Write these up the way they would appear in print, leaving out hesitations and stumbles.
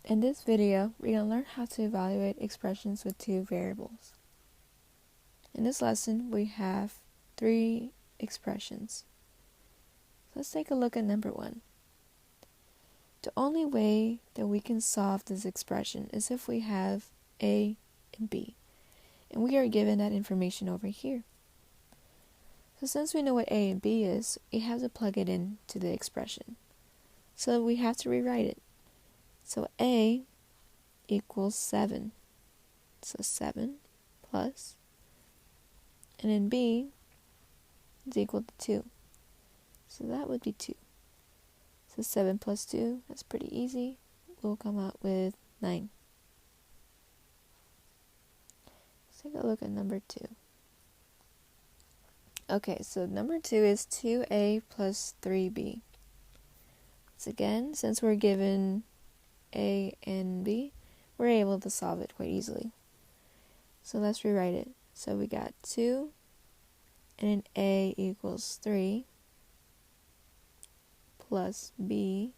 In this video, we're going to learn how to evaluate expressions with two variables. In this lesson, we have three expressions. Let's take a look at number 1. The only way that we can solve this expression is if we have a and b, and we are given that information over here. So since we know what a and b is, we have to plug it into the expression. So we have to rewrite it. So a equals 7. So 7 plus, and then b is equal to 2. So that would be 2. So 7 plus 2, that's pretty easy. We'll come out with 9. Let's take a look at number 2. Okay, so number 2 is 2a plus 3b. Once again, since we're given a and b, we're able to solve it quite easily. So let's rewrite it. So we got 2, and then a equals 3, plus b,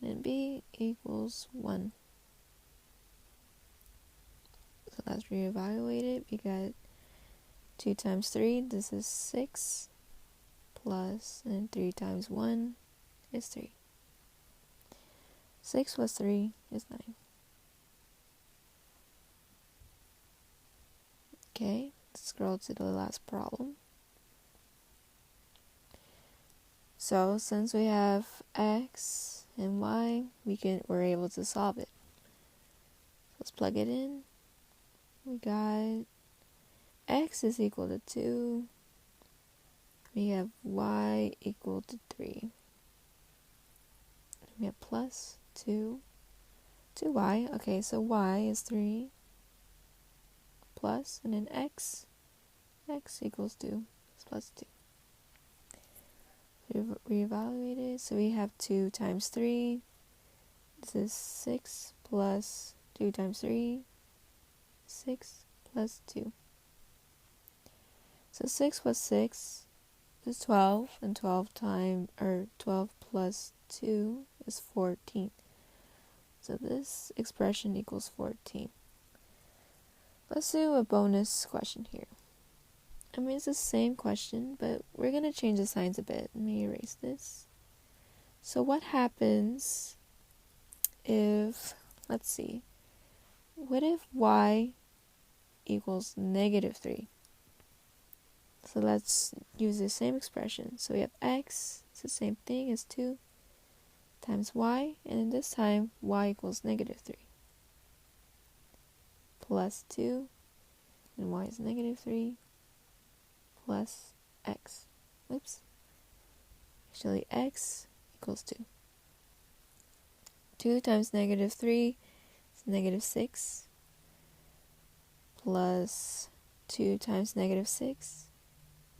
and b equals 1. So let's reevaluate it. We got 2 times 3, this is 6, plus, and 3 times 1 is 3. 6 plus 3 is 9. Okay, let's scroll to the last problem. So since we have x and y, we're able to solve it. Let's plug it in. We got x is equal to 2. We have y equal to 3. We have plus 2 2y. Okay, so y is 3 plus, and then x equals 2. It's plus 2. Reevaluate it. So we have 2 times 3. This is 6 plus 2 times 3. 6 plus 2. So 6 plus 6 is 12, and 12 plus 2 is 14. So this expression equals 14. Let's do a bonus question here. I mean, it's the same question, but we're going to change the signs a bit. Let me erase this. So what happens if, let's see, what if y equals negative 3? So let's use the same expression. So we have x, it's the same thing as 2, times y, and then this time y equals negative 3. Plus 2, and y is negative 3, plus x. Oops. Actually, x equals 2. 2 times negative 3 is negative 6, plus 2 times negative 6,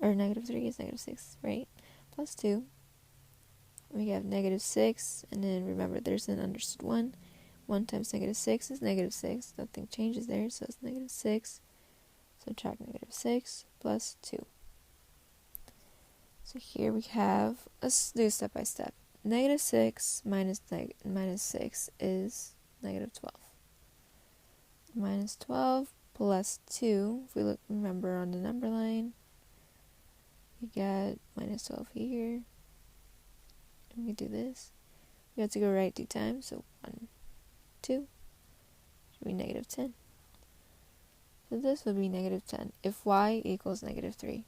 or negative 3 is negative 6, right? Plus 2. We have negative 6, and then remember there's an understood 1. 1 times negative 6 is negative 6. Nothing changes there, so it's negative 6. Subtract negative 6 plus 2. So here we have, let's do step by step. Negative 6 minus 6 is negative 12. Minus 12 plus 2, if we remember on the number line, we got minus 12 here. And we do this. We have to go right 2 times, so 1, 2, should be negative 10. So this would be negative 10 if y equals negative 3.